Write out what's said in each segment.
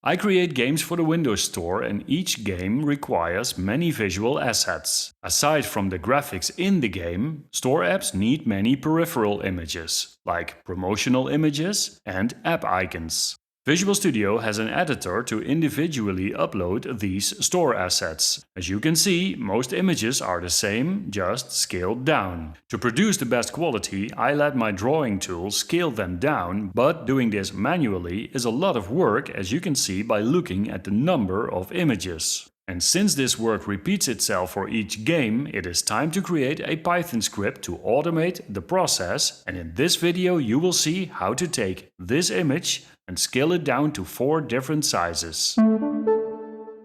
I create games for the Windows Store, and each game requires many visual assets. Aside from the graphics in the game, Store apps need many peripheral images, like promotional images and app icons. Visual Studio has an editor to individually upload these store assets. As you can see, most images are the same, just scaled down. To produce the best quality, I let my drawing tool scale them down, but doing this manually is a lot of work, as you can see by looking at the number of images. And since this work repeats itself for each game, it is time to create a Python script to automate the process, and in this video you will see how to take this image and scale it down to 4 different sizes.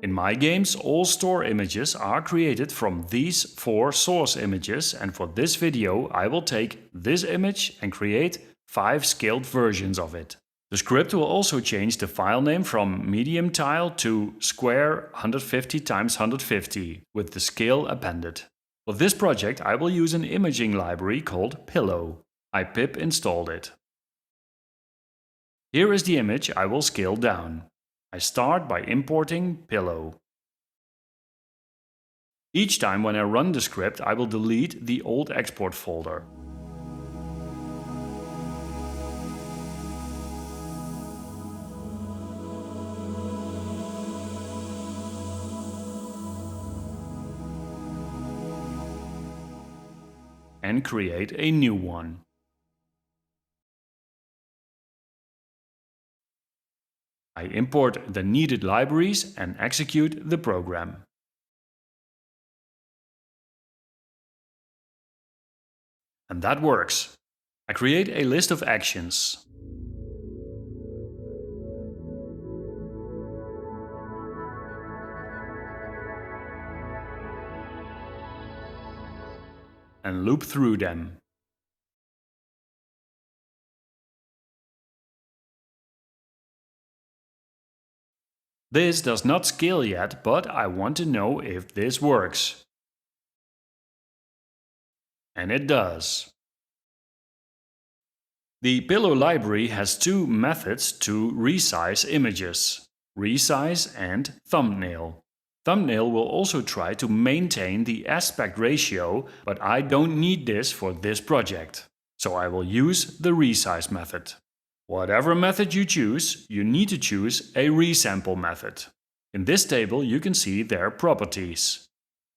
In my games, all store images are created from these 4 source images, and for this video I will take this image and create 5 scaled versions of it. The script will also change the file name from medium tile to square 150 x 150 with the scale appended. For this project I will use an imaging library called PIL. I pip installed it. Here is the image I will scale down. I start by importing PIL. Each time when I run the script I will delete the old export folder. And create a new one. I import the needed libraries and execute the program. And that works. I create a list of actions. And loop through them. This does not scale yet, but I want to know if this works. And it does. The PIL library has 2 methods to resize images: resize and thumbnail. Thumbnail will also try to maintain the aspect ratio, but I don't need this for this project. So I will use the resize method. Whatever method you choose, you need to choose a resample method. In this table you can see their properties.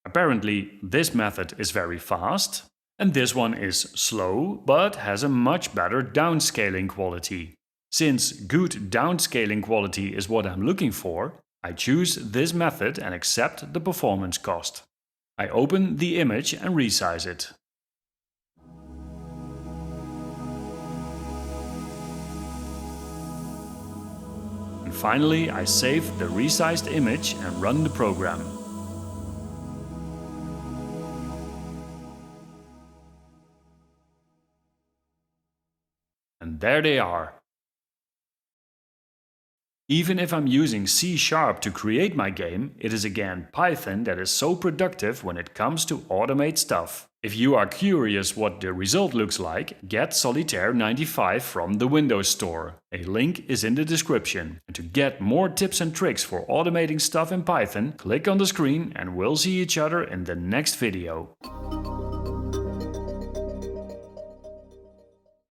Apparently this method is very fast, and this one is slow, but has a much better downscaling quality. Since good downscaling quality is what I'm looking for, I choose this method and accept the performance cost. I open the image and resize it. And finally, I save the resized image and run the program. And there they are. Even if I'm using C# to create my game, it is again Python that is so productive when it comes to automate stuff. If you are curious what the result looks like, get Solitaire 95 from the Windows Store. A link is in the description. And to get more tips and tricks for automating stuff in Python, click on the screen and we'll see each other in the next video.